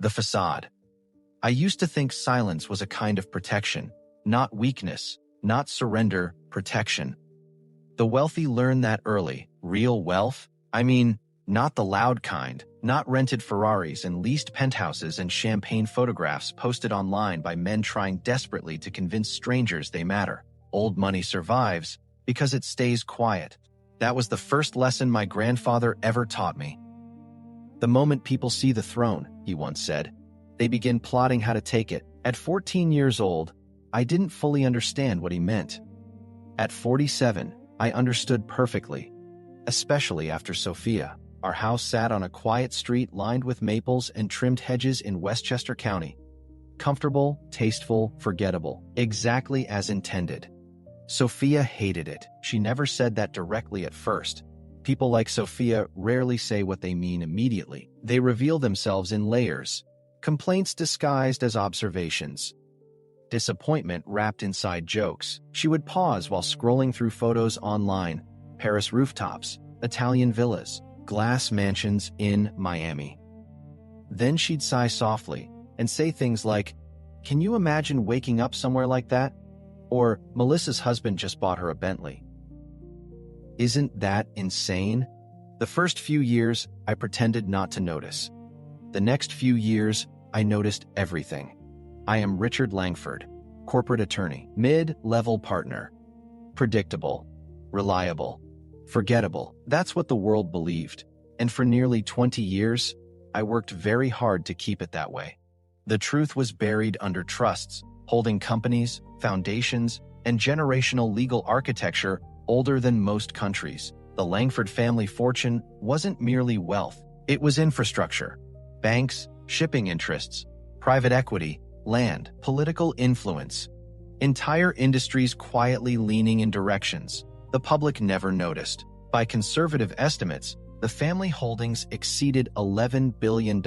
The facade. I used to think silence was a kind of protection, not weakness, not surrender, protection. The wealthy learn that early. Real wealth? I mean, not the loud kind, not rented Ferraris and leased penthouses and champagne photographs posted online by men trying desperately to convince strangers they matter. Old money survives because it stays quiet. That was the first lesson my grandfather ever taught me. The moment people see the throne, he once said, they begin plotting how to take it. At 14 years old, I didn't fully understand what he meant. At 47, I understood perfectly, especially after Sophia. Our house sat on a quiet street lined with maples and trimmed hedges in Westchester County. Comfortable, tasteful, forgettable, exactly as intended. Sophia hated it. She never said that directly at first. People like Sophia rarely say what they mean immediately. They reveal themselves in layers. Complaints disguised as observations. Disappointment wrapped inside jokes. She would pause while scrolling through photos online. Paris rooftops, Italian villas, glass mansions in Miami. Then she'd sigh softly and say things like, "Can you imagine waking up somewhere like that?" Or, "Melissa's husband just bought her a Bentley." Isn't that insane? The first few years, I pretended not to notice. The next few years, I noticed everything. I am Richard Langford, corporate attorney, mid-level partner. Predictable, reliable, forgettable. That's what the world believed. And for nearly 20 years, I worked very hard to keep it that way. The truth was buried under trusts, holding companies, foundations, and generational legal architecture older than most countries. The Langford family fortune wasn't merely wealth. It was infrastructure. Banks, shipping interests, private equity, land, political influence. Entire industries quietly leaning in directions the public never noticed. By conservative estimates, the family holdings exceeded $11 billion.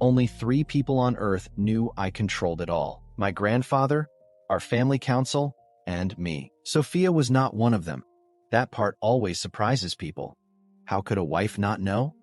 Only 3 people on Earth knew I controlled it all. My grandfather, our family council, and me. Sophia was not one of them. That part always surprises people. How could a wife not know?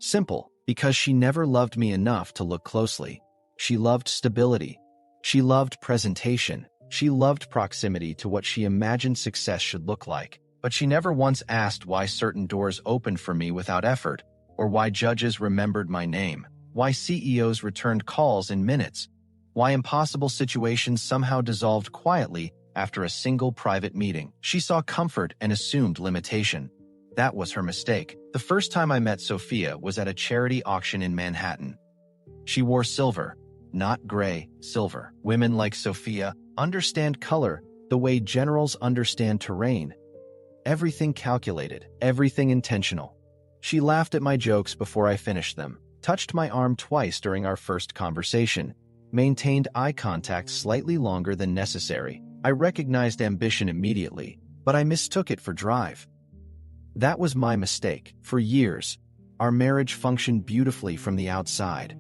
Simple, because she never loved me enough to look closely. She loved stability. She loved presentation. She loved proximity to what she imagined success should look like. But she never once asked why certain doors opened for me without effort, or why judges remembered my name, why CEOs returned calls in minutes, why impossible situations somehow dissolved quietly after a single private meeting. She saw comfort and assumed limitation. That was her mistake. The first time I met Sophia was at a charity auction in Manhattan. She wore silver, not gray, silver. Women like Sophia understand color the way generals understand terrain. Everything calculated, everything intentional. She laughed at my jokes before I finished them, touched my arm twice during our first conversation, maintained eye contact slightly longer than necessary. I recognized ambition immediately, but I mistook it for drive. That was my mistake. For years, our marriage functioned beautifully from the outside.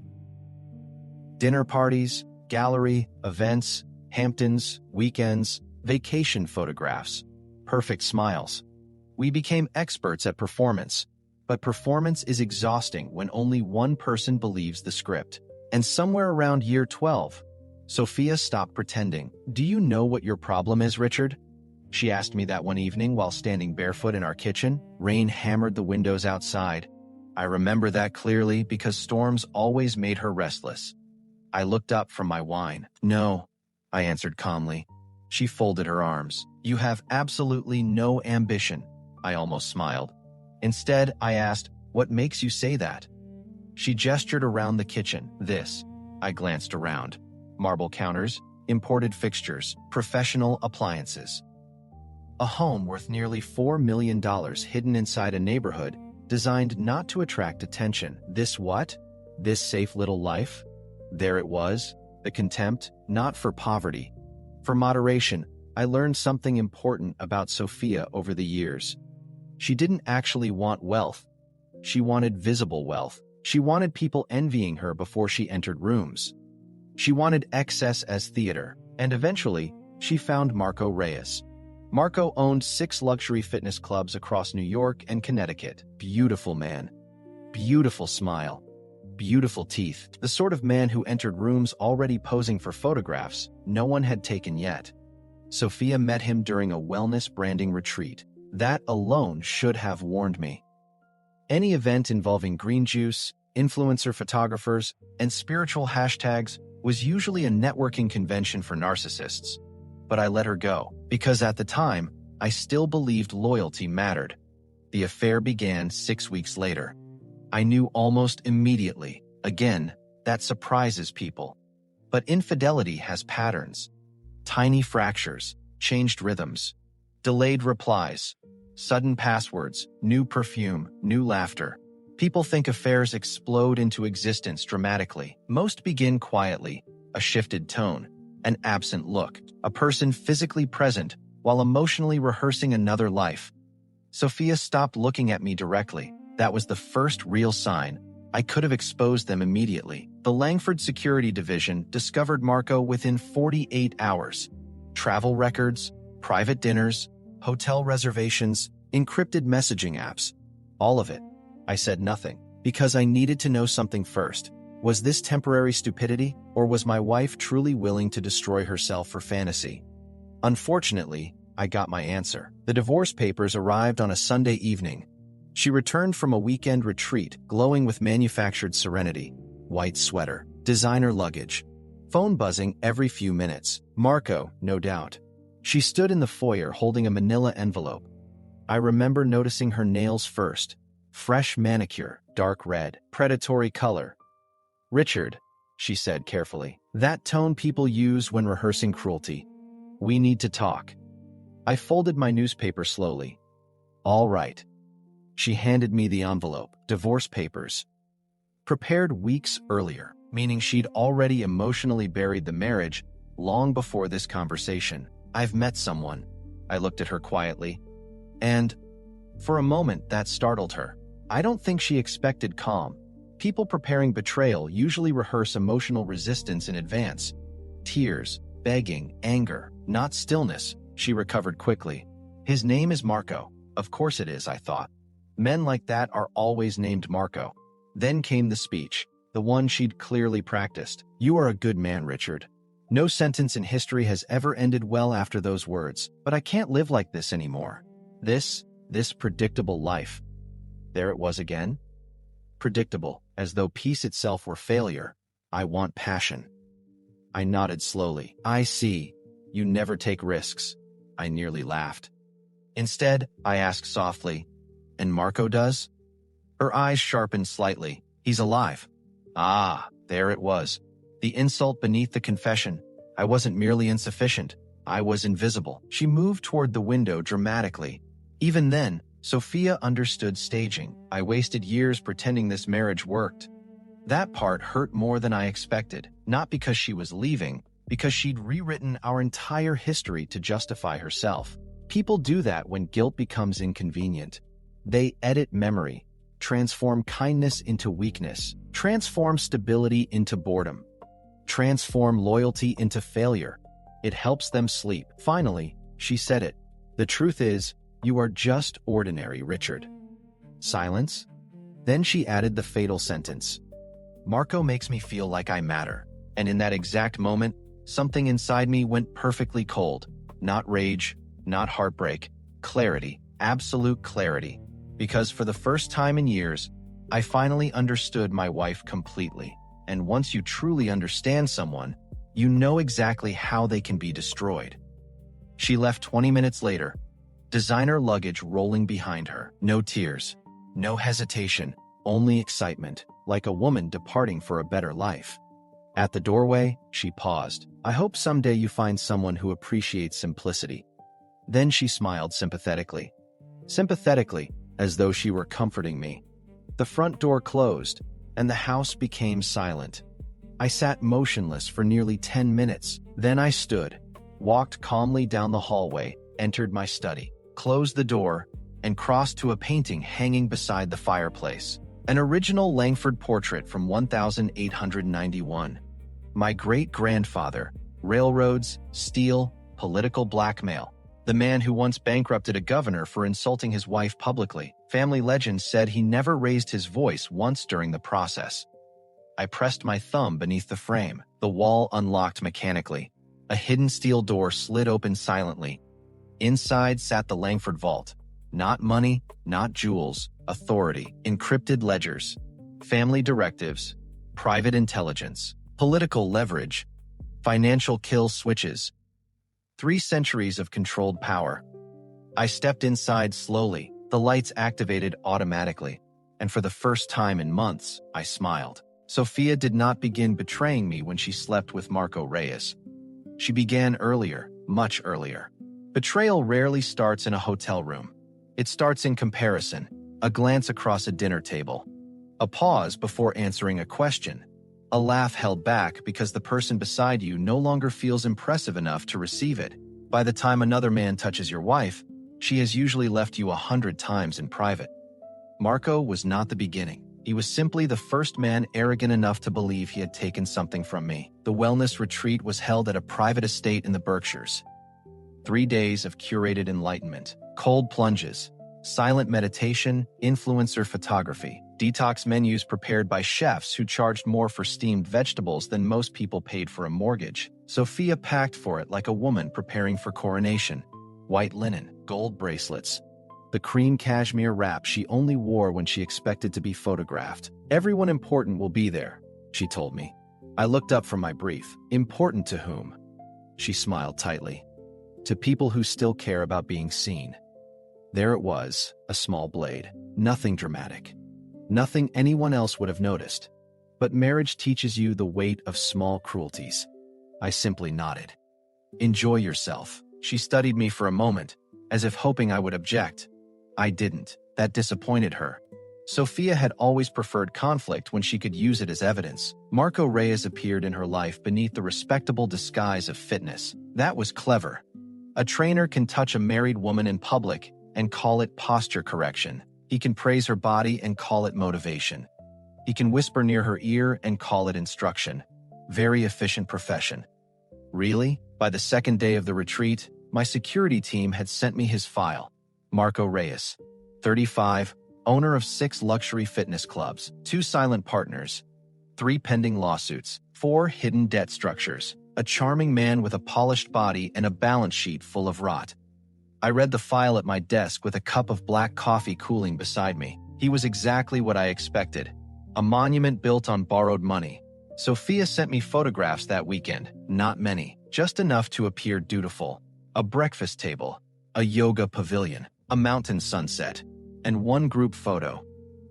Dinner parties, gallery, events, Hamptons, weekends, vacation photographs, perfect smiles. We became experts at performance, but performance is exhausting when only one person believes the script. And somewhere around year 12, Sophia stopped pretending. "Do you know what your problem is, Richard?" She asked me that one evening while standing barefoot in our kitchen. Rain hammered the windows outside. I remember that clearly because storms always made her restless. I looked up from my wine. "No," I answered calmly. She folded her arms. "You have absolutely no ambition." I almost smiled. Instead, I asked, "What makes you say that?" She gestured around the kitchen. "This." I glanced around. Marble counters, imported fixtures, professional appliances. A home worth nearly $4 million hidden inside a neighborhood designed not to attract attention. This what? This safe little life? There it was, the contempt, not for poverty. For moderation. I learned something important about Sophia over the years. She didn't actually want wealth. She wanted visible wealth. She wanted people envying her before she entered rooms. She wanted excess as theater. And eventually, she found Marco Reyes. Marco owned 6 luxury fitness clubs across New York and Connecticut. Beautiful man. Beautiful smile. beautiful teeth, the sort of man who entered rooms already posing for photographs no one had taken yet. Sophia met him during a wellness branding retreat. That alone should have warned me. Any event involving green juice, influencer photographers, and spiritual hashtags was usually a networking convention for narcissists. But I let her go, because at the time, I still believed loyalty mattered. The affair began 6 weeks later. I knew almost immediately. Again, that surprises people. But infidelity has patterns. Tiny fractures, changed rhythms, delayed replies, sudden passwords, new perfume, new laughter. People think affairs explode into existence dramatically. Most begin quietly, a shifted tone, an absent look, a person physically present while emotionally rehearsing another life. Sophia stopped looking at me directly. That was the first real sign. I could have exposed them immediately. The Langford Security Division discovered Marco within 48 hours. Travel records, private dinners, hotel reservations, encrypted messaging apps. All of it. I said nothing, because I needed to know something first. Was this temporary stupidity, or was my wife truly willing to destroy herself for fantasy? Unfortunately, I got my answer. The divorce papers arrived on a Sunday evening. She returned from a weekend retreat, glowing with manufactured serenity. White sweater, designer luggage, phone buzzing every few minutes. Marco, no doubt. She stood in the foyer holding a manila envelope. I remember noticing her nails first. Fresh manicure, dark red, predatory color. "Richard," she said carefully. "That tone people use when rehearsing cruelty. We need to talk." I folded my newspaper slowly. "All right." She handed me the envelope. Divorce papers. Prepared weeks earlier, meaning she'd already emotionally buried the marriage long before this conversation. "I've met someone." I looked at her quietly. And, for a moment, that startled her. I don't think she expected calm. People preparing betrayal usually rehearse emotional resistance in advance. Tears, begging, anger, not stillness. She recovered quickly. "His name is Marco." Of course it is, I thought. Men like that are always named Marco. Then came the speech, the one she'd clearly practiced. "You are a good man, Richard. No sentence in history has ever ended well after those words, but I can't live like this anymore. This predictable life." There it was again. Predictable, as though peace itself were failure. "I want passion." I nodded slowly. "I see. You never take risks." I nearly laughed. Instead, I asked softly, "And Marco does?" Her eyes sharpened slightly. "He's alive." Ah, there it was. The insult beneath the confession. I wasn't merely insufficient. I was invisible. She moved toward the window dramatically. Even then, Sophia understood staging. I wasted years pretending this marriage worked. That part hurt more than I expected, not because she was leaving, because she'd rewritten our entire history to justify herself. People do that when guilt becomes inconvenient. They edit memory, transform kindness into weakness, transform stability into boredom, transform loyalty into failure. It helps them sleep. Finally, she said it. "The truth is, you are just ordinary, Richard." Silence. Then she added the fatal sentence. "Marco makes me feel like I matter." And in that exact moment, something inside me went perfectly cold. Not rage, not heartbreak, clarity, absolute clarity. Because for the first time in years, I finally understood my wife completely. And once you truly understand someone, you know exactly how they can be destroyed. She left 20 minutes later, designer luggage rolling behind her. No tears, no hesitation, only excitement, like a woman departing for a better life. At the doorway, she paused. "I hope someday you find someone who appreciates simplicity." Then she smiled sympathetically. Sympathetically, as though she were comforting me. The front door closed, and the house became silent. I sat motionless for nearly 10 minutes. Then I stood, walked calmly down the hallway, entered my study, closed the door, and crossed to a painting hanging beside the fireplace. An original Langford portrait from 1891. My great-grandfather, railroads, steel, political blackmail. The man who once bankrupted a governor for insulting his wife publicly. Family legend said he never raised his voice once during the process. I pressed my thumb beneath the frame. The wall unlocked mechanically. A hidden steel door slid open silently. Inside sat the Langford vault. Not money, not jewels, authority, encrypted ledgers, family directives, private intelligence, political leverage, financial kill switches. 3 centuries of controlled power. I stepped inside slowly, the lights activated automatically, and for the first time in months, I smiled. Sophia did not begin betraying me when she slept with Marco Reyes. She began earlier, much earlier. Betrayal rarely starts in a hotel room. It starts in comparison, a glance across a dinner table, a pause before answering a question, a laugh held back because the person beside you no longer feels impressive enough to receive it. By the time another man touches your wife, she has usually left you 100 times in private. Marco was not the beginning. He was simply the first man arrogant enough to believe he had taken something from me. The wellness retreat was held at a private estate in the Berkshires. 3 days of curated enlightenment, cold plunges, silent meditation, influencer photography, detox menus prepared by chefs who charged more for steamed vegetables than most people paid for a mortgage. Sophia packed for it like a woman preparing for coronation. White linen, gold bracelets, the cream cashmere wrap she only wore when she expected to be photographed. Everyone important will be there, she told me. I looked up from my brief. Important to whom? She smiled tightly. To people who still care about being seen. There it was, a small blade. Nothing dramatic. Nothing anyone else would have noticed. But marriage teaches you the weight of small cruelties. I simply nodded. Enjoy yourself. She studied me for a moment, as if hoping I would object. I didn't. That disappointed her. Sophia had always preferred conflict when she could use it as evidence. Marco Reyes appeared in her life beneath the respectable disguise of fitness. That was clever. A trainer can touch a married woman in public and call it posture correction. He can praise her body and call it motivation. He can whisper near her ear and call it instruction. Very efficient profession. Really? By the second day of the retreat, my security team had sent me his file. Marco Reyes, 35, owner of 6 luxury fitness clubs, 2 silent partners, 3 pending lawsuits, 4 hidden debt structures. A charming man with a polished body and a balance sheet full of rot. I read the file at my desk with a cup of black coffee cooling beside me. He was exactly what I expected. A monument built on borrowed money. Sophia sent me photographs that weekend. Not many, just enough to appear dutiful. A breakfast table, a yoga pavilion, a mountain sunset, and 1 group photo.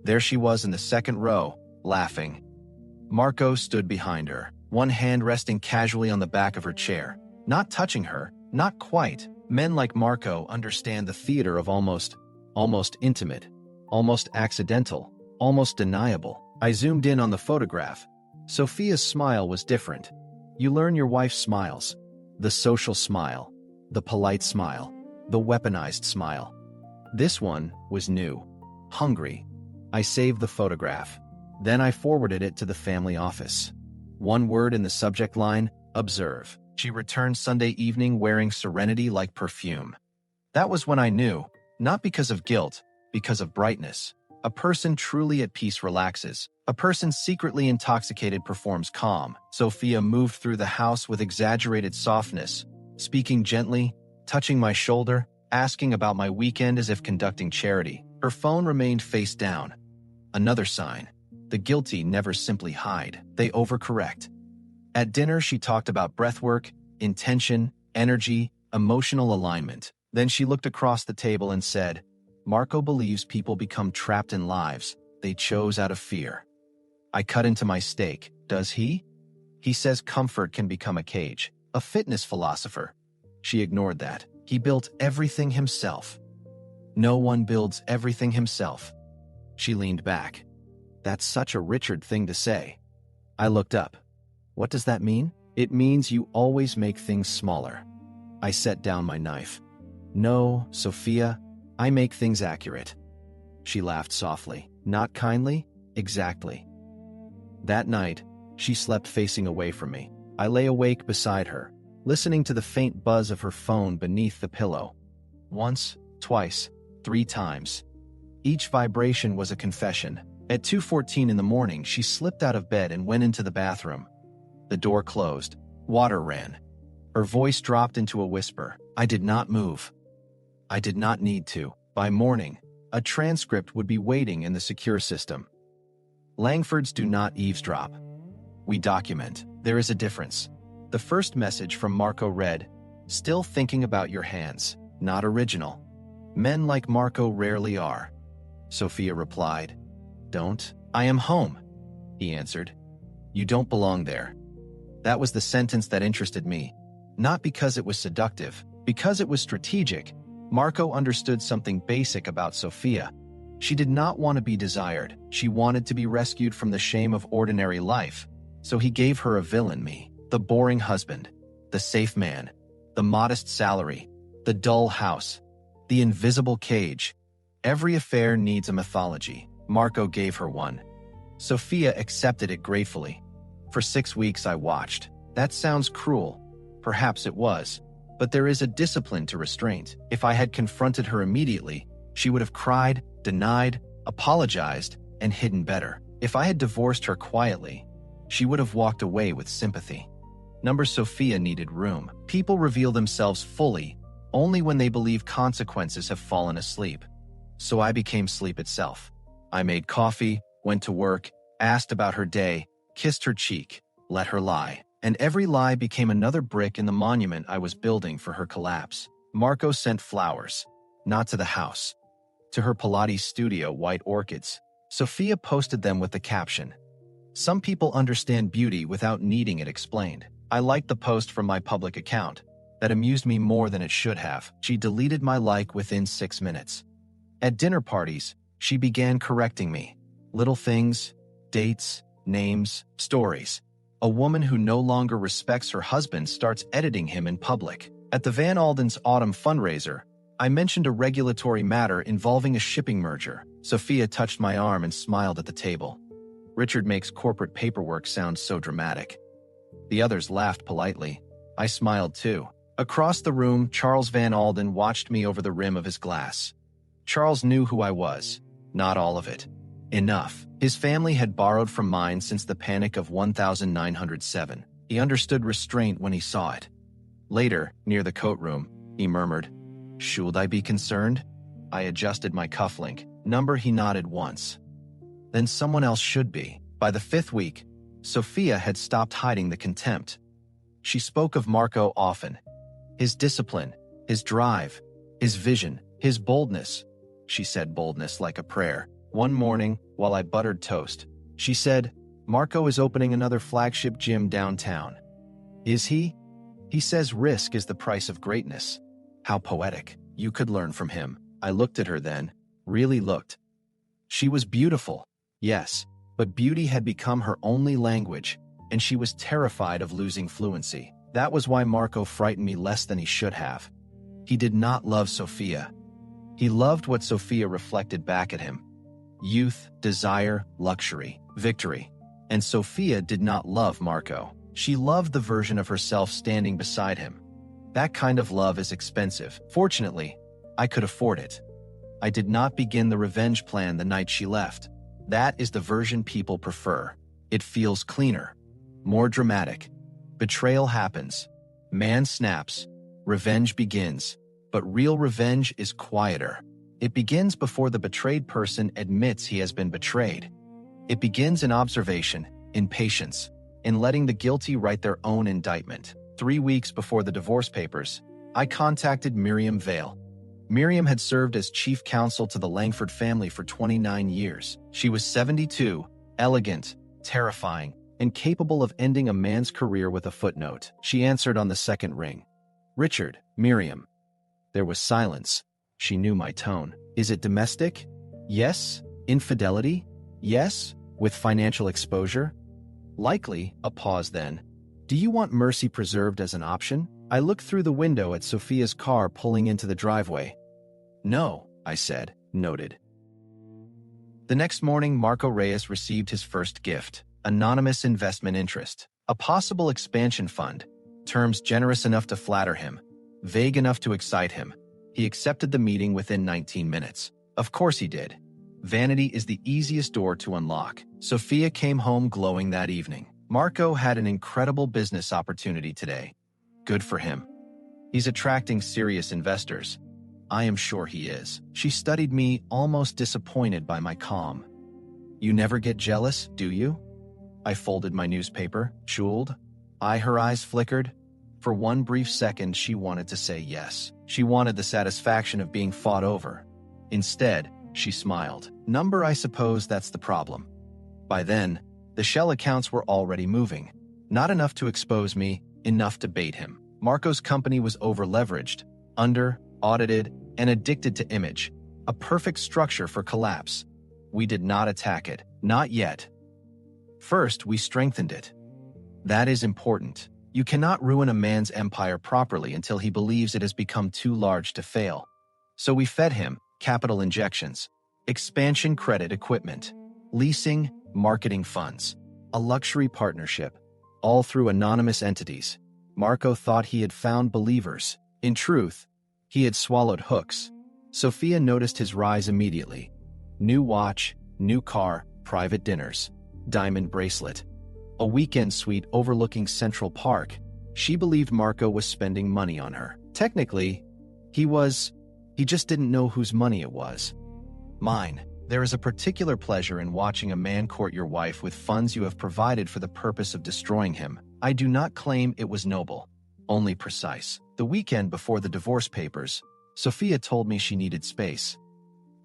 There she was in the second row, laughing. Marco stood behind her. 1 hand resting casually on the back of her chair. Not touching her, not quite. Men like Marco understand the theater of almost intimate, almost accidental, almost deniable. I zoomed in on the photograph. Sophia's smile was different. You learn your wife's smiles. The social smile, the polite smile, the weaponized smile. This one was new, hungry. I saved the photograph. Then I forwarded it to the family office. 1 word in the subject line, observe. She returned Sunday evening wearing serenity like perfume. That was when I knew, not because of guilt, because of brightness. A person truly at peace relaxes. A person secretly intoxicated performs calm. Sophia moved through the house with exaggerated softness, speaking gently, touching my shoulder, asking about my weekend as if conducting charity. Her phone remained face down. Another sign. The guilty never simply hide, they overcorrect. At dinner, she talked about breathwork, intention, energy, emotional alignment. Then she looked across the table and said, Marco believes people become trapped in lives they chose out of fear. I cut into my steak. Does he? He says comfort can become a cage. A fitness philosopher. She ignored that. He built everything himself. No one builds everything himself. She leaned back. That's such a Richard thing to say. I looked up. What does that mean? It means you always make things smaller. I set down my knife. No, Sophia, I make things accurate. She laughed softly. Not kindly? Exactly. That night, she slept facing away from me. I lay awake beside her, listening to the faint buzz of her phone beneath the pillow. Once, twice, 3 times. Each vibration was a confession. At 2:14 in the morning, she slipped out of bed and went into the bathroom. The door closed. Water ran. Her voice dropped into a whisper. I did not move. I did not need to. By morning, a transcript would be waiting in the secure system. Langfords do not eavesdrop. We document. There is a difference. The first message from Marco read, "Still thinking about your hands. Not original. Men like Marco rarely are." Sophia replied, "Don't. I am home." He answered, "You don't belong there." That was the sentence that interested me. Not because it was seductive, because it was strategic. Marco understood something basic about Sophia. She did not want to be desired. She wanted to be rescued from the shame of ordinary life. So he gave her a villain me, the boring husband, the safe man, the modest salary, the dull house, the invisible cage. Every affair needs a mythology. Marco gave her one. Sophia accepted it gratefully. For 6 weeks I watched. That sounds cruel. Perhaps it was. But there is a discipline to restraint. If I had confronted her immediately, she would have cried, denied, apologized, and hidden better. If I had divorced her quietly, she would have walked away with sympathy. Sophia needed room. People reveal themselves fully only when they believe consequences have fallen asleep. So I became sleep itself. I made coffee, went to work, asked about her day, kissed her cheek, let her lie. And every lie became another brick in the monument I was building for her collapse. Marco sent flowers, not to the house. To her Pilates studio, white orchids. Sophia posted them with the caption, "Some people understand beauty without needing it explained." I liked the post from my public account. That amused me more than it should have. She deleted my like within 6 minutes. At dinner parties, she began correcting me. Little things, dates, names, stories. A woman who no longer respects her husband starts editing him in public. At the Van Alden's autumn fundraiser, I mentioned a regulatory matter involving a shipping merger. Sophia touched my arm and smiled at the table. Richard makes corporate paperwork sound so dramatic. The others laughed politely. I smiled too. Across the room, Charles Van Alden watched me over the rim of his glass. Charles knew who I was. Not all of it. Enough. His family had borrowed from mine since the Panic of 1907. He understood restraint when he saw it. Later, near the coat room, he murmured, "Should I be concerned?" I adjusted my cufflink. He nodded once. Then someone else should be. By the 5th week, Sophia had stopped hiding the contempt. She spoke of Marco often. His discipline, his drive, his vision, his boldness. She said boldness like a prayer. One morning, while I buttered toast, she said, "Marco is opening another flagship gym downtown." Is he? He says risk is the price of greatness. How poetic. You could learn from him. I looked at her then, really looked. She was beautiful, yes, but beauty had become her only language, and she was terrified of losing fluency. That was why Marco frightened me less than he should have. He did not love Sophia. He loved what Sophia reflected back at him. Youth, desire, luxury, victory. And Sophia did not love Marco. She loved the version of herself standing beside him. That kind of love is expensive. Fortunately, I could afford it. I did not begin the revenge plan the night she left. That is the version people prefer. It feels cleaner, more dramatic. Betrayal happens. Man snaps. Revenge begins. But real revenge is quieter. It begins before the betrayed person admits he has been betrayed. It begins in observation, in patience, in letting the guilty write their own indictment. 3 weeks before the divorce papers, I contacted Miriam Vale. Miriam had served as chief counsel to the Langford family for 29 years. She was 72, elegant, terrifying, and capable of ending a man's career with a footnote. She answered on the second ring. "Richard, Miriam." There was silence. She knew my tone. "Is it domestic?" "Yes." "Infidelity?" "Yes." "With financial exposure?" "Likely." A pause then. "Do you want mercy preserved as an option?" I looked through the window at Sophia's car pulling into the driveway. "No," I said. "Noted." The next morning, Marco Reyes received his first gift. Anonymous investment interest. A possible expansion fund. Terms generous enough to flatter him. Vague enough to excite him. He accepted the meeting within 19 minutes. Of course he did. Vanity is the easiest door to unlock. Sophia came home glowing that evening. Marco had an incredible business opportunity today. Good for him. He's attracting serious investors. I am sure he is. She studied me, almost disappointed by my calm. You never get jealous, do you? I folded my newspaper, chewed. Her eyes flickered. For one brief second, she wanted to say yes. She wanted the satisfaction of being fought over. Instead, she smiled. I suppose that's the problem. By then, the shell accounts were already moving. Not enough to expose me, enough to bait him. Marco's company was over-leveraged, under-audited, and addicted to image. A perfect structure for collapse. We did not attack it. Not yet. First, we strengthened it. That is important. You cannot ruin a man's empire properly until he believes it has become too large to fail. So we fed him capital injections, expansion credit equipment, leasing, marketing funds, a luxury partnership, all through anonymous entities. Marco thought he had found believers. In truth, he had swallowed hooks. Sophia noticed his rise immediately. New watch, new car, private dinners, diamond bracelet, a weekend suite overlooking Central Park. She believed Marco was spending money on her. Technically, he just didn't know whose money it was. Mine. There is a particular pleasure in watching a man court your wife with funds you have provided for the purpose of destroying him. I do not claim it was noble, only precise. The weekend before the divorce papers, Sophia told me she needed space.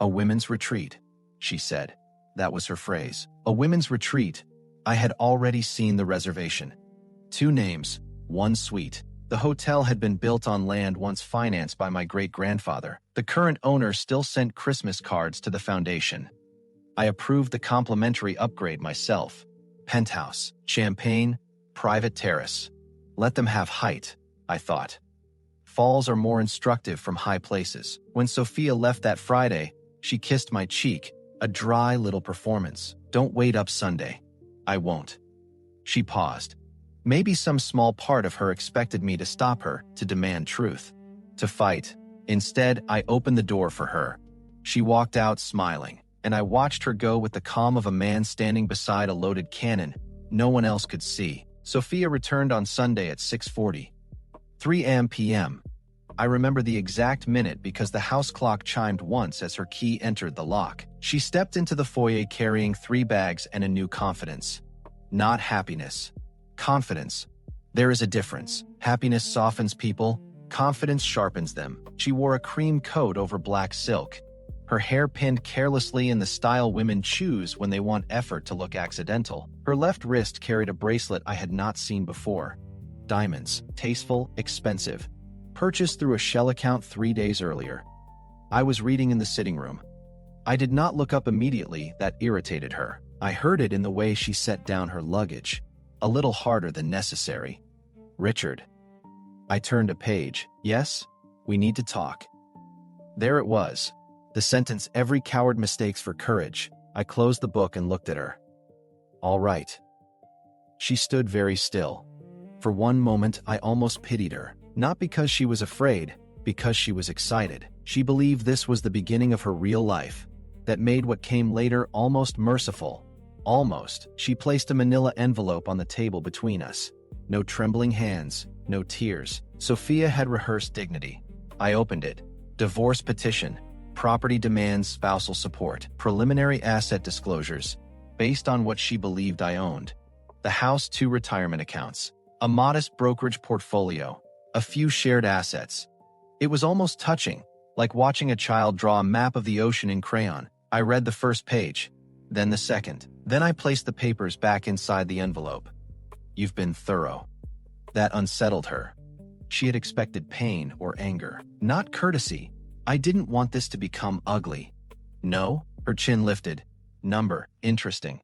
A women's retreat, she said. That was her phrase. A women's retreat. I had already seen the reservation. 2 names, 1 suite. The hotel had been built on land once financed by my great-grandfather. The current owner still sent Christmas cards to the foundation. I approved the complimentary upgrade myself. Penthouse, champagne, private terrace. Let them have height, I thought. Falls are more instructive from high places. When Sophia left that Friday, she kissed my cheek, a dry little performance. Don't wait up Sunday. I won't. She paused. Maybe some small part of her expected me to stop her, to demand truth, to fight. Instead, I opened the door for her. She walked out smiling, and I watched her go with the calm of a man standing beside a loaded cannon no one else could see. Sophia returned on Sunday at 6:40. 3 p.m. I remember the exact minute because the house clock chimed once as her key entered the lock. She stepped into the foyer carrying 3 bags and a new confidence. Not happiness. Confidence. There is a difference. Happiness softens people. Confidence sharpens them. She wore a cream coat over black silk. Her hair pinned carelessly in the style women choose when they want effort to look accidental. Her left wrist carried a bracelet I had not seen before. Diamonds. Tasteful, expensive. Purchased through a shell account 3 days earlier. I was reading in the sitting room. I did not look up immediately. That irritated her. I heard it in the way she set down her luggage. A little harder than necessary. Richard. I turned a page. Yes, we need to talk. There it was. The sentence every coward mistakes for courage. I closed the book and looked at her. All right. She stood very still. For one moment, I almost pitied her. Not because she was afraid, because she was excited. She believed this was the beginning of her real life. That made what came later almost merciful. Almost. She placed a manila envelope on the table between us. No trembling hands, no tears. Sophia had rehearsed dignity. I opened it. Divorce petition. Property demands spousal support. Preliminary asset disclosures. Based on what she believed I owned. The house, 2 retirement accounts. A modest brokerage portfolio. A few shared assets. It was almost touching, like watching a child draw a map of the ocean in crayon. I read the first page, then the second. Then I placed the papers back inside the envelope. You've been thorough. That unsettled her. She had expected pain or anger, not courtesy. I didn't want this to become ugly. No, her chin lifted. Interesting.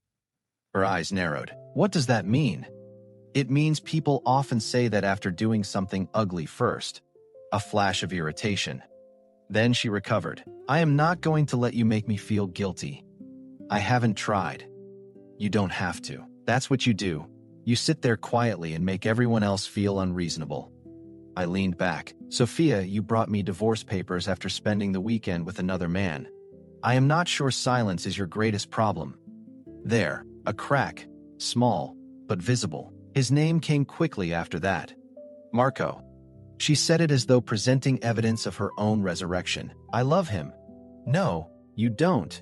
Her eyes narrowed. What does that mean? It means people often say that after doing something ugly first. A flash of irritation. Then she recovered. I am not going to let you make me feel guilty. I haven't tried. You don't have to. That's what you do. You sit there quietly and make everyone else feel unreasonable. I leaned back. Sophia, you brought me divorce papers after spending the weekend with another man. I am not sure silence is your greatest problem. There, a crack, small, but visible. His name came quickly after that. Marco. She said it as though presenting evidence of her own resurrection. I love him. No, you don't.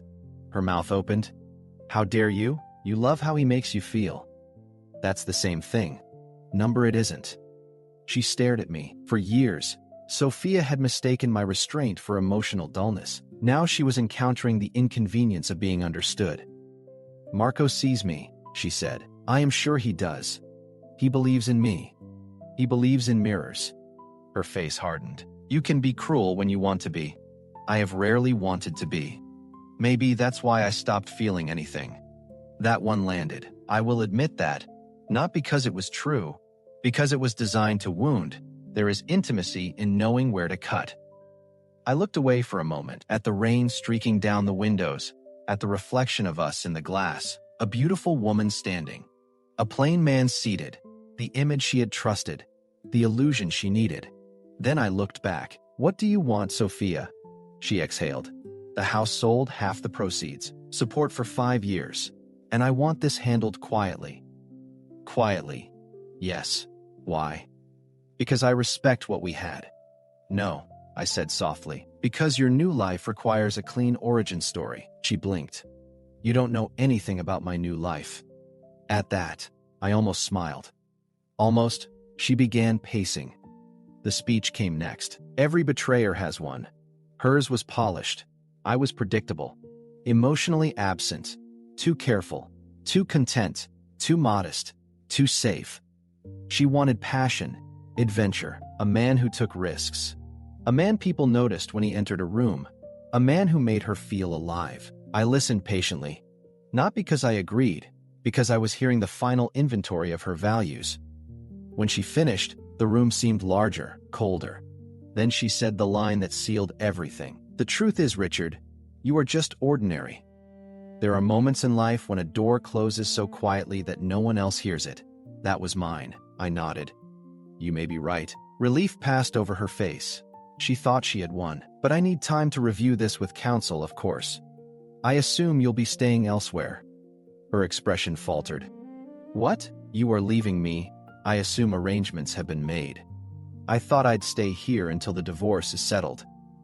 Her mouth opened. How dare you? You love how he makes you feel. That's the same thing. Number it isn't. She stared at me. For years, Sophia had mistaken my restraint for emotional dullness. Now she was encountering the inconvenience of being understood. Marco sees me, she said. I am sure he does. He believes in me. He believes in mirrors. Her face hardened. You can be cruel when you want to be. I have rarely wanted to be. Maybe that's why I stopped feeling anything. That one landed. I will admit that. Not because it was true. Because it was designed to wound. There is intimacy in knowing where to cut. I looked away for a moment, at the rain streaking down the windows, at the reflection of us in the glass, a beautiful woman standing, a plain man seated, the image she had trusted, the illusion she needed. Then I looked back. What do you want, Sophia? She exhaled. The house sold, half the proceeds, support for 5 years, and I want this handled quietly. Quietly. Yes. Why? Because I respect what we had. No, I said softly. Because your new life requires a clean origin story. She blinked. You don't know anything about my new life. At that, I almost smiled. Almost, she began pacing. The speech came next. Every betrayer has one. Hers was polished. I was predictable. Emotionally absent. Too careful. Too content. Too modest. Too safe. She wanted passion, adventure, a man who took risks. A man people noticed when he entered a room. A man who made her feel alive. I listened patiently. Not because I agreed, because I was hearing the final inventory of her values. When she finished, the room seemed larger, colder. Then she said the line that sealed everything. The truth is, Richard, you are just ordinary. There are moments in life when a door closes so quietly that no one else hears it. That was mine. I nodded. You may be right. Relief passed over her face. She thought she had won. But I need time to review this with counsel, of course. I assume you'll be staying elsewhere. Her expression faltered. What? You are leaving me? I assume arrangements have been made. I thought I'd stay here until the divorce is settled.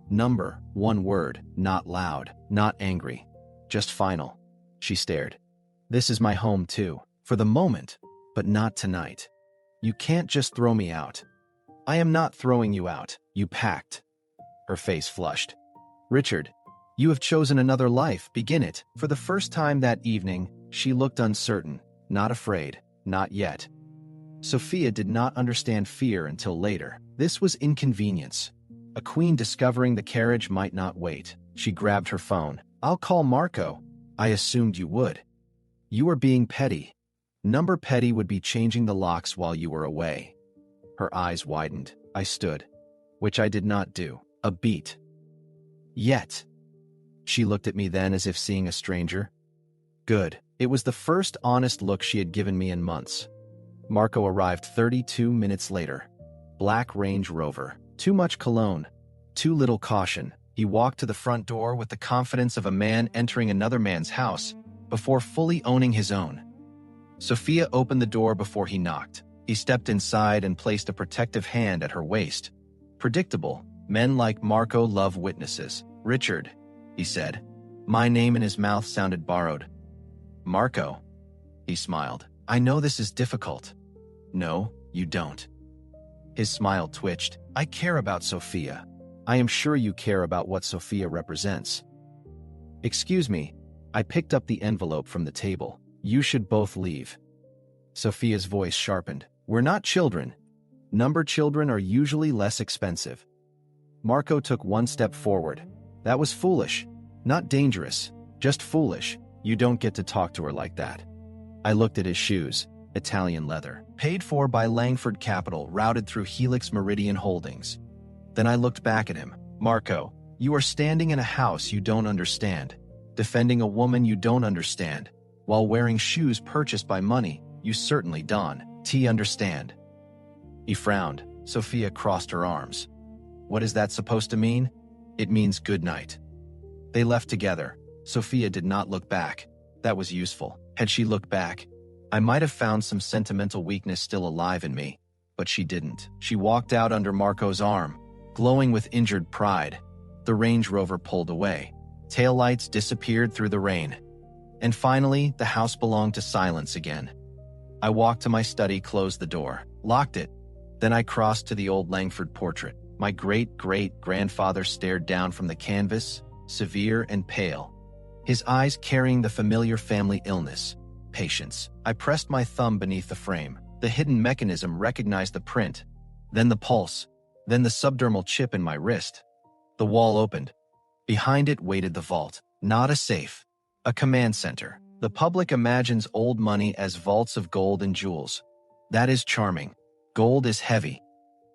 Number, one word, not loud, not angry. Just final. She stared. This is my home too. For the moment, but not tonight. You can't just throw me out. I am not throwing you out. You packed. Her face flushed. Richard, you have chosen another life. Begin it. For the first time that evening, she looked uncertain, not afraid, not yet. Sophia did not understand fear until later. This was inconvenience. A queen discovering the carriage might not wait. She grabbed her phone. I'll call Marco. I assumed you would. You are being petty. Number petty would be changing the locks while you were away. Her eyes widened. I stood. Which I did not do. A beat. Yet. She looked at me then as if seeing a stranger. Good. It was the first honest look she had given me in months. Marco arrived 32 minutes later. Black Range Rover. Too much cologne. Too little caution. He walked to the front door with the confidence of a man entering another man's house before fully owning his own. Sophia opened the door before he knocked. He stepped inside and placed a protective hand at her waist. Predictable. Men like Marco love witnesses. Richard, he said. My name in his mouth sounded borrowed. Marco, he smiled. I know this is difficult. No, you don't. His smile twitched. I care about Sophia. I am sure you care about what Sophia represents. Excuse me. I picked up the envelope from the table. You should both leave. Sophia's voice sharpened. We're not children. Number children are usually less expensive. Marco took one step forward. That was foolish. Not dangerous. Just foolish. You don't get to talk to her like that. I looked at his shoes. Italian leather. Paid for by Langford Capital, routed through Helix Meridian Holdings. Then I looked back at him. Marco, you are standing in a house you don't understand. Defending a woman you don't understand. While wearing shoes purchased by money you certainly don't understand. He frowned. Sophia crossed her arms. What is that supposed to mean? It means good night. They left together. Sophia did not look back. That was useful. Had she looked back, I might have found some sentimental weakness still alive in me, but she didn't. She walked out under Marco's arm, glowing with injured pride. The Range Rover pulled away. Taillights disappeared through the rain. And finally, the house belonged to silence again. I walked to my study, closed the door, locked it. Then I crossed to the old Langford portrait. My great-great-grandfather stared down from the canvas, severe and pale, his eyes carrying the familiar family illness, patience. I pressed my thumb beneath the frame. The hidden mechanism recognized the print, then the pulse, then the subdermal chip in my wrist. The wall opened. Behind it waited the vault. Not a safe, a command center. The public imagines old money as vaults of gold and jewels. That is charming. Gold is heavy.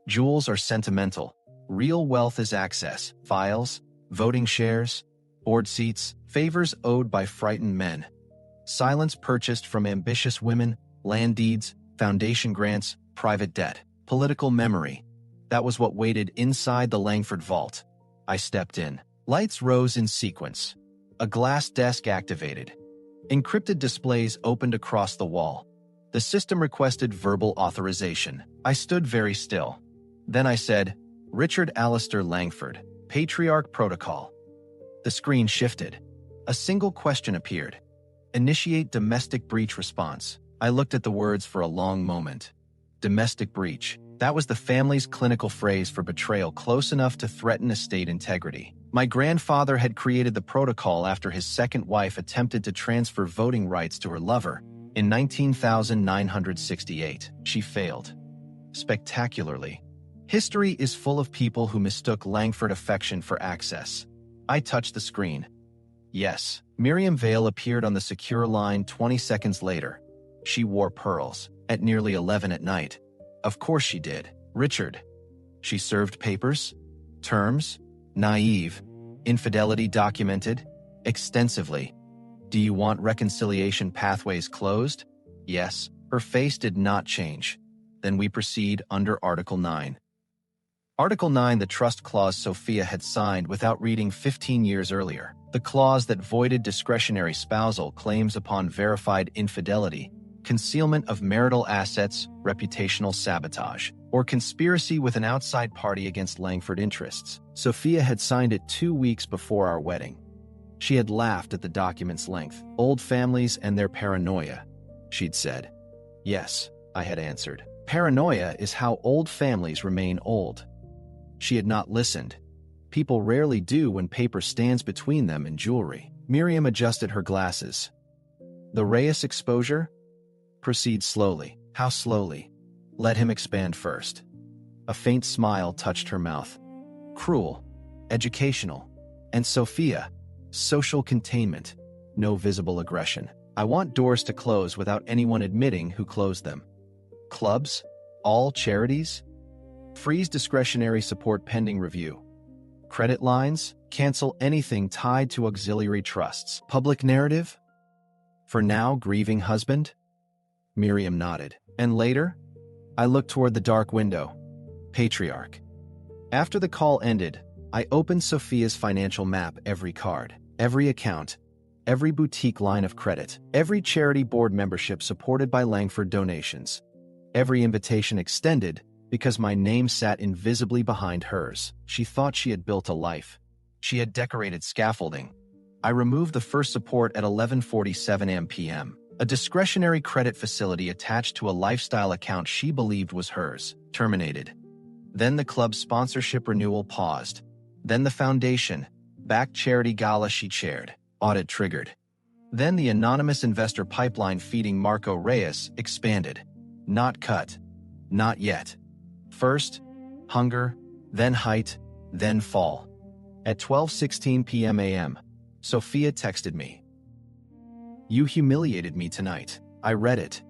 Jewels are sentimental. Real wealth is access, files, voting shares, board seats, favors owed by frightened men, silence purchased from ambitious women, land deeds, foundation grants, private debt, political memory. That was what waited inside the Langford vault. I stepped in. Lights rose in sequence. A glass desk activated. Encrypted displays opened across the wall. The system requested verbal authorization. I stood very still. Then I said, "Richard Alistair Langford, Patriarch Protocol." The screen shifted. A single question appeared. Initiate domestic breach response. I looked at the words for a long moment. Domestic breach. That was the family's clinical phrase for betrayal close enough to threaten estate integrity. My grandfather had created the protocol after his second wife attempted to transfer voting rights to her lover. In 19,968, she failed. Spectacularly. History is full of people who mistook Langford affection for access. I touched the screen. Yes, Miriam Vale appeared on the secure line 20 seconds later. She wore pearls at nearly 11 at night. Of course she did. Richard. She served papers, terms, naive, infidelity documented, extensively. Do you want reconciliation pathways closed? Yes. Her face did not change. Then we proceed under Article 9. Article 9, the trust clause Sophia had signed without reading 15 years earlier. The clause that voided discretionary spousal claims upon verified infidelity, concealment of marital assets, reputational sabotage, or conspiracy with an outside party against Langford interests. Sophia had signed it 2 weeks before our wedding. She had laughed at the document's length. Old families and their paranoia, she'd said. Yes, I had answered. Paranoia is how old families remain old. She had not listened. People rarely do when paper stands between them and jewelry. Miriam adjusted her glasses. The Reyes exposure? Proceed slowly. How slowly? Let him expand first. A faint smile touched her mouth. Cruel, educational, and Sophia, social containment, no visible aggression. I want doors to close without anyone admitting who closed them. Clubs? All charities? Freeze discretionary support pending review. Credit lines? Cancel anything tied to auxiliary trusts. Public narrative? For now, grieving husband? Miriam nodded. And later? I looked toward the dark window. Patriarch. After the call ended, I opened Sophia's financial map. Every card, every account, every boutique line of credit, every charity board membership supported by Langford donations, every invitation extended because my name sat invisibly behind hers. She thought she had built a life. She had decorated scaffolding. I removed the first support at 11:47 p.m. A discretionary credit facility attached to a lifestyle account she believed was hers, terminated. Then the club's sponsorship renewal paused. Then the foundation-backed charity gala she chaired, audit triggered. Then the anonymous investor pipeline feeding Marco Reyes expanded. Not cut. Not yet. First, hunger, then height, then fall. At 12:16 p.m. Sophia texted me. You humiliated me tonight. I read it.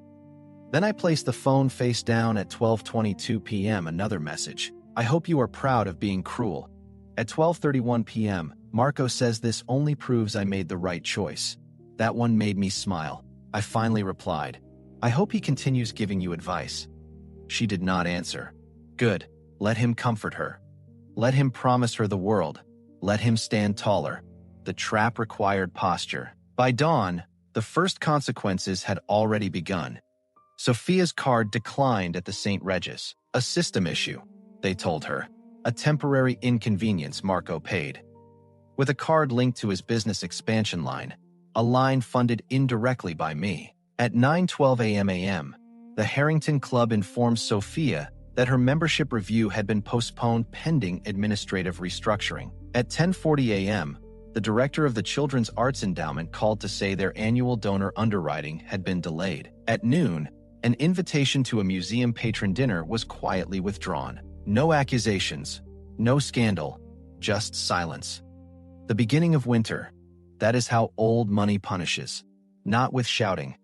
Then I placed the phone face down at 12:22 p.m. Another message. I hope you are proud of being cruel. At 12:31 p.m., Marco says this only proves I made the right choice. That one made me smile. I finally replied. I hope he continues giving you advice. She did not answer. Good. Let him comfort her. Let him promise her the world. Let him stand taller. The trap required posture. By dawn, the first consequences had already begun. Sophia's card declined at the St. Regis. A system issue, they told her. A temporary inconvenience Marco paid. With a card linked to his business expansion line, a line funded indirectly by me. At 9:12 a.m., the Harrington Club informed Sophia that her membership review had been postponed pending administrative restructuring. At 10:40 a.m., the director of the Children's Arts Endowment called to say their annual donor underwriting had been delayed. At noon, an invitation to a museum patron dinner was quietly withdrawn. No accusations, no scandal, just silence. The beginning of winter. That is how old money punishes. Not with shouting,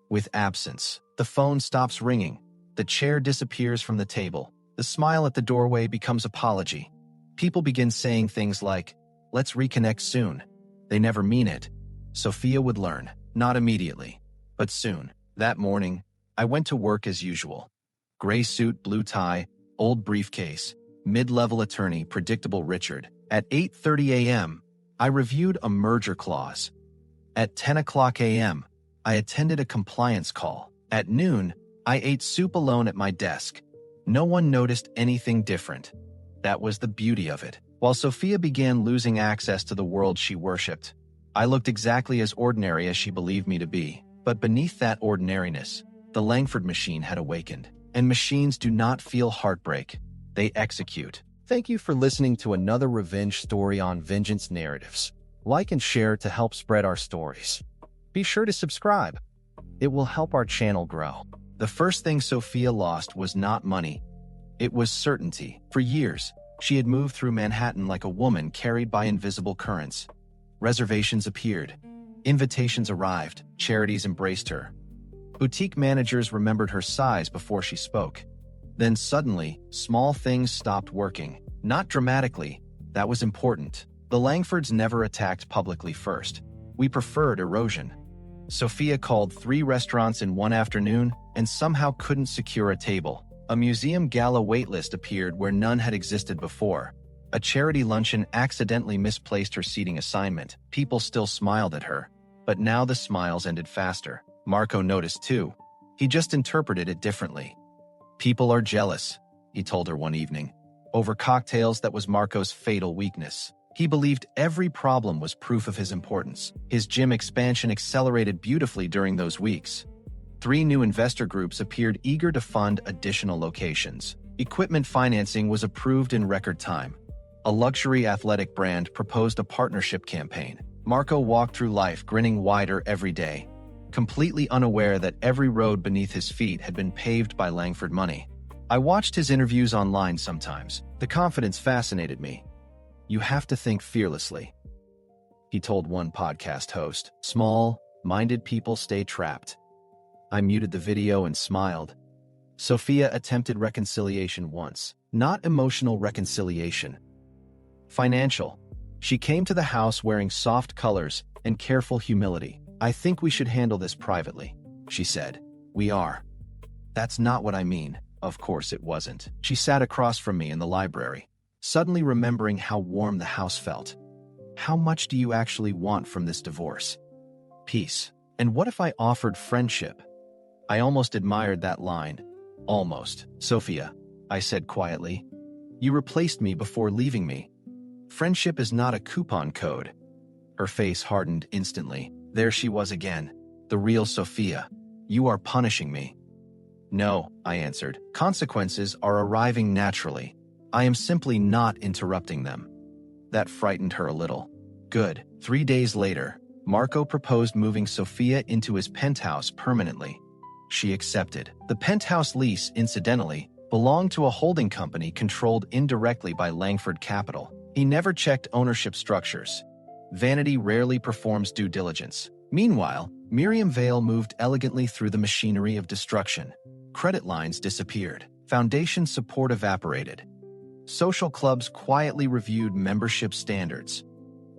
with absence. The phone stops ringing. The chair disappears from the table. The smile at the doorway becomes apology. People begin saying things like, "Let's reconnect soon." They never mean it. Sophia would learn. Not immediately, but soon. That morning, I went to work as usual. Gray suit, blue tie, old briefcase, mid-level attorney, predictable Richard. At 8:30 a.m., I reviewed a merger clause. At 10 o'clock a.m., I attended a compliance call. At noon, I ate soup alone at my desk. No one noticed anything different. That was the beauty of it. While Sophia began losing access to the world she worshipped, I looked exactly as ordinary as she believed me to be. But beneath that ordinariness, the Langford machine had awakened. And machines do not feel heartbreak. They execute. Thank you for listening to another revenge story on Vengeance Narratives. Like and share to help spread our stories. Be sure to subscribe. It will help our channel grow. The first thing Sophia lost was not money. It was certainty. For years, she had moved through Manhattan like a woman carried by invisible currents. Reservations appeared. Invitations arrived. Charities embraced her. Boutique managers remembered her size before she spoke. Then suddenly, small things stopped working. Not dramatically. That was important. The Langfords never attacked publicly first. We preferred erosion. Sophia called 3 restaurants in one afternoon and somehow couldn't secure a table. A museum gala waitlist appeared where none had existed before. A charity luncheon accidentally misplaced her seating assignment. People still smiled at her. But now the smiles ended faster. Marco noticed too. He just interpreted it differently. "People are jealous," he told her one evening. Over cocktails, that was Marco's fatal weakness. He believed every problem was proof of his importance. His gym expansion accelerated beautifully during those weeks. 3 new investor groups appeared eager to fund additional locations. Equipment financing was approved in record time. A luxury athletic brand proposed a partnership campaign. Marco walked through life grinning wider every day, completely unaware that every road beneath his feet had been paved by Langford money. I watched his interviews online sometimes. The confidence fascinated me. "You have to think fearlessly," he told one podcast host. "Small-minded people stay trapped." I muted the video and smiled. Sophia attempted reconciliation once. Not emotional reconciliation. Financial. She came to the house wearing soft colors and careful humility. "I think we should handle this privately," she said. "We are." "That's not what I mean." Of course it wasn't. She sat across from me in the library, suddenly remembering how warm the house felt. "How much do you actually want from this divorce?" "Peace." "And what if I offered friendship?" I almost admired that line. "Almost." "Sophia," I said quietly, "you replaced me before leaving me. Friendship is not a coupon code." Her face hardened instantly. There she was again, the real Sophia. "You are punishing me." "No," I answered. "Consequences are arriving naturally. I am simply not interrupting them." That frightened her a little. Good. 3 days later, Marco proposed moving Sophia into his penthouse permanently. She accepted. The penthouse lease, incidentally, belonged to a holding company controlled indirectly by Langford Capital. He never checked ownership structures. Vanity rarely performs due diligence. Meanwhile, Miriam Vale moved elegantly through the machinery of destruction. Credit lines disappeared. Foundation support evaporated. Social clubs quietly reviewed membership standards.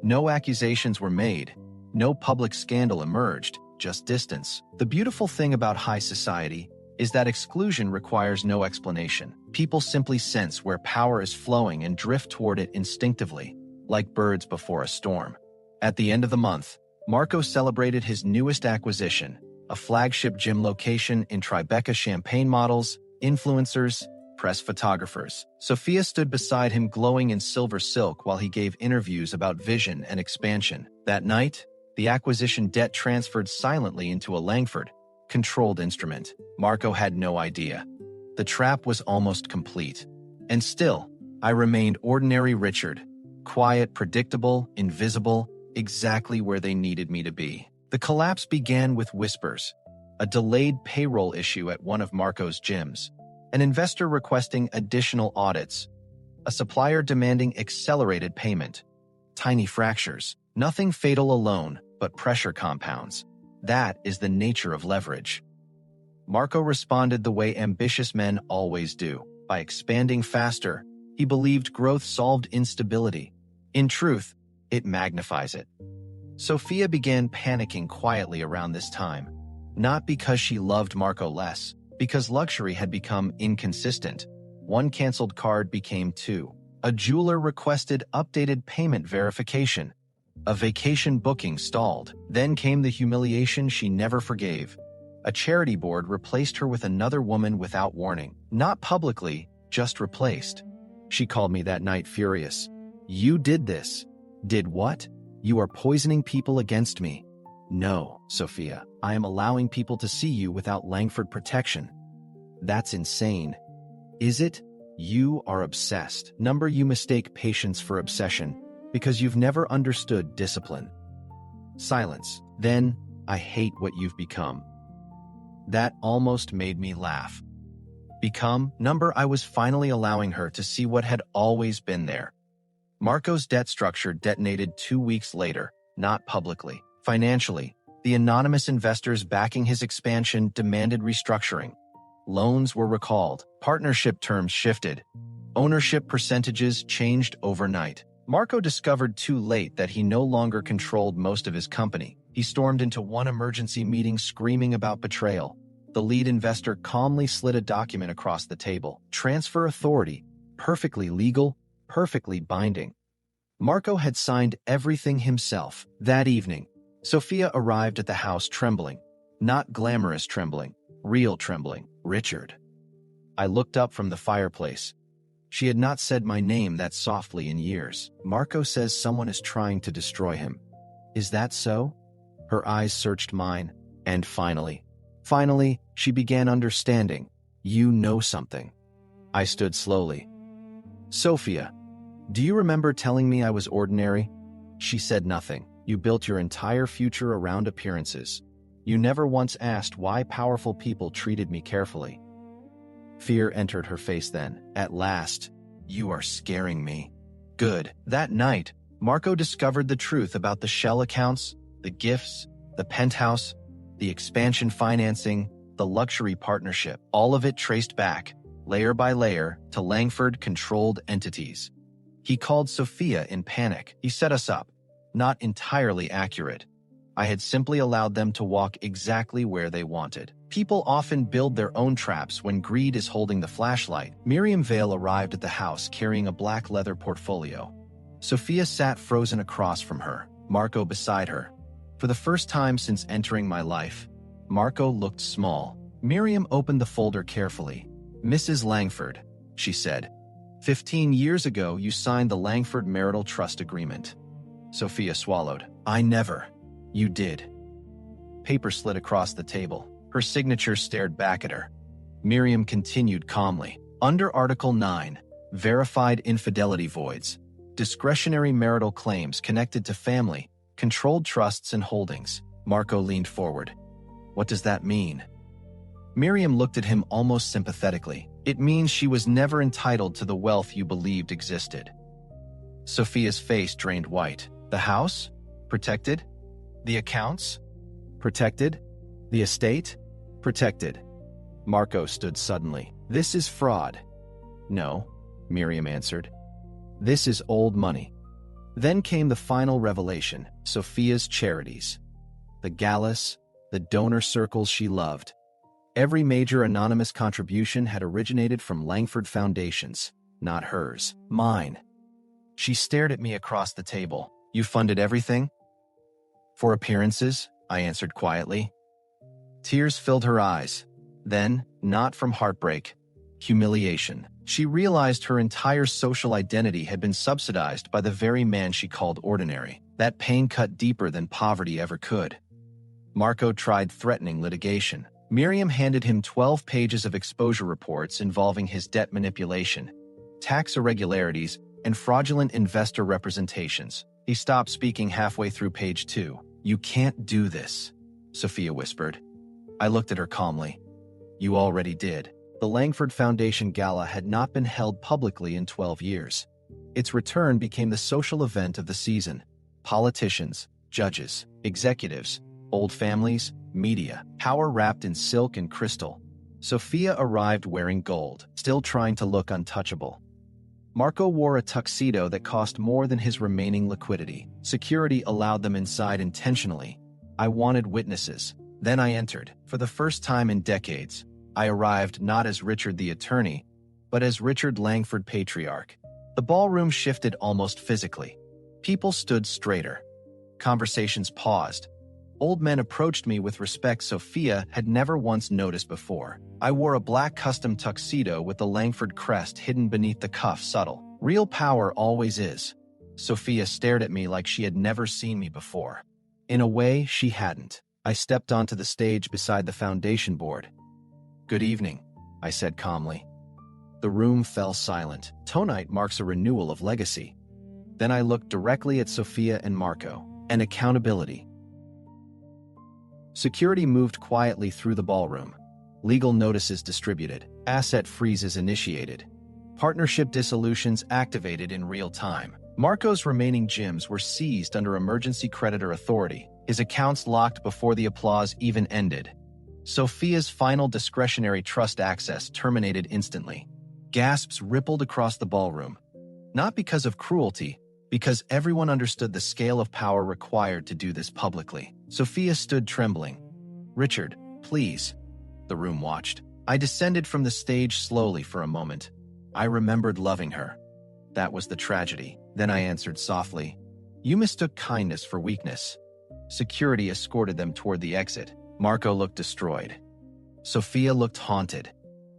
No accusations were made. No public scandal emerged, just distance. The beautiful thing about high society is that exclusion requires no explanation. People simply sense where power is flowing and drift toward it instinctively, like birds before a storm. At the end of the month, Marco celebrated his newest acquisition, a flagship gym location in Tribeca. Champagne models, influencers, press photographers. Sophia stood beside him glowing in silver silk while he gave interviews about vision and expansion. That night, the acquisition debt transferred silently into a Langford controlled instrument. Marco had no idea. The trap was almost complete. And still, I remained ordinary Richard, quiet, predictable, invisible, exactly where they needed me to be. The collapse began with whispers, a delayed payroll issue at one of Marco's gyms, an investor requesting additional audits, a supplier demanding accelerated payment, tiny fractures, nothing fatal alone, but pressure compounds. That is the nature of leverage. Marco responded the way ambitious men always do, by expanding faster. He believed growth solved instability. In truth, it magnifies it. Sophia began panicking quietly around this time, not because she loved Marco less, because luxury had become inconsistent. One canceled card became two. A jeweler requested updated payment verification. A vacation booking stalled. Then came the humiliation she never forgave. A charity board replaced her with another woman without warning. Not publicly, just replaced. She called me that night furious. "You did this." "Did what? You are poisoning people against me." "No, Sophia, I am allowing people to see you without Langford protection." "That's insane." "Is it? You are obsessed. You mistake patience for obsession because you've never understood discipline." Silence. Then, "I hate what you've become." That almost made me laugh. Become? I was finally allowing her to see what had always been there. Marco's debt structure detonated 2 weeks later, not publicly. Financially, the anonymous investors backing his expansion demanded restructuring. Loans were recalled, partnership terms shifted, ownership percentages changed overnight. Marco discovered too late that he no longer controlled most of his company. He stormed into one emergency meeting screaming about betrayal. The lead investor calmly slid a document across the table. Transfer authority, perfectly legal, perfectly binding. Marco had signed everything himself. That evening, Sophia arrived at the house trembling. Not glamorous trembling, real trembling. "Richard." I looked up from the fireplace. She had not said my name that softly in years. "Marco says someone is trying to destroy him. Is that so?" Her eyes searched mine, and finally, she began understanding. "You know something." I stood slowly. "Sophia, do you remember telling me I was ordinary?" She said nothing. "You built your entire future around appearances. You never once asked why powerful people treated me carefully." Fear entered her face then. "At last, you are scaring me." Good. That night, Marco discovered the truth about the shell accounts, the gifts, the penthouse, the expansion financing, the luxury partnership. All of it traced back, layer by layer, to Langford-controlled entities. He called Sophia in panic. He set us up. Not entirely accurate. I had simply allowed them to walk exactly where they wanted. People often build their own traps when greed is holding the flashlight. Miriam Vale arrived at the house carrying a black leather portfolio. Sophia sat frozen across from her, Marco beside her. For the first time since entering my life, Marco looked small. Miriam opened the folder carefully. "Mrs. Langford," she said, "15 years ago you signed the Langford marital trust agreement." Sophia swallowed. "I never." "You did." Paper slid across the table. Her signature stared back at her. Miriam continued calmly. "Under Article 9, verified infidelity voids, discretionary marital claims connected to family, controlled trusts and holdings." Marco leaned forward. "What does that mean?" Miriam looked at him almost sympathetically. "It means she was never entitled to the wealth you believed existed." Sophia's face drained white. "The house? Protected? The accounts? Protected? The estate? Protected." Marco stood suddenly. "This is fraud." "No," Miriam answered. "This is old money." Then came the final revelation, Sophia's charities. The galas, the donor circles she loved. Every major anonymous contribution had originated from Langford foundations, not hers. Mine. She stared at me across the table. "You funded everything?" For appearances, I answered quietly. Tears filled her eyes. Then, not from heartbreak, humiliation. She realized her entire social identity had been subsidized by the very man she called ordinary. That pain cut deeper than poverty ever could. Marco tried threatening litigation. Miriam handed him 12 pages of exposure reports involving his debt manipulation, tax irregularities, and fraudulent investor representations. He stopped speaking halfway through page 2. You can't do this, Sophia whispered. I looked at her calmly. You already did. The Langford Foundation Gala had not been held publicly in 12 years. Its return became the social event of the season. Politicians, judges, executives, old families, media, power wrapped in silk and crystal. Sophia arrived wearing gold, still trying to look untouchable. Marco wore a tuxedo that cost more than his remaining liquidity. Security allowed them inside intentionally. I wanted witnesses. Then I entered. For the first time in decades, I arrived not as Richard the attorney, but as Richard Langford patriarch. The ballroom shifted almost physically. People stood straighter. Conversations paused. Old men approached me with respect Sophia had never once noticed before. I wore a black custom tuxedo with the Langford crest hidden beneath the cuff subtle. Real power always is. Sophia stared at me like she had never seen me before. In a way, she hadn't. I stepped onto the stage beside the foundation board. Good evening, I said calmly. The room fell silent. Tonight marks a renewal of legacy. Then I looked directly at Sophia and Marco. And accountability. Security moved quietly through the ballroom. Legal notices distributed. Asset freezes initiated. Partnership dissolutions activated in real time. Marco's remaining gyms were seized under emergency creditor authority. His accounts locked before the applause even ended. Sophia's final discretionary trust access terminated instantly. Gasps rippled across the ballroom. Not because of cruelty, because everyone understood the scale of power required to do this publicly. Sophia stood trembling. Richard, please. The room watched. I descended from the stage slowly for a moment. I remembered loving her. That was the tragedy. Then I answered softly. You mistook kindness for weakness. Security escorted them toward the exit. Marco looked destroyed. Sophia looked haunted.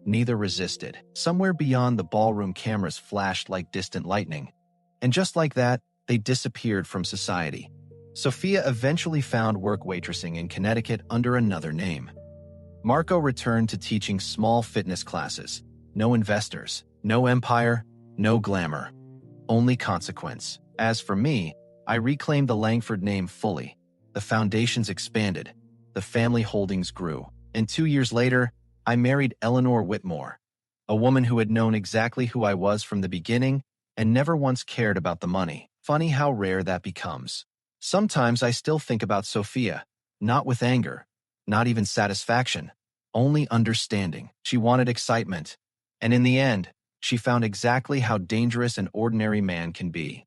Neither resisted. Somewhere beyond the ballroom, cameras flashed like distant lightning. And just like that, they disappeared from society. Sophia eventually found work waitressing in Connecticut under another name. Marco returned to teaching small fitness classes. No investors, no empire, no glamour. Only consequence. As for me, I reclaimed the Langford name fully. The foundations expanded. The family holdings grew. And 2 years later, I married Eleanor Whitmore, a woman who had known exactly who I was from the beginning and never once cared about the money. Funny how rare that becomes. Sometimes I still think about Sophia, not with anger, not even satisfaction, only understanding. She wanted excitement, and in the end, she found exactly how dangerous an ordinary man can be.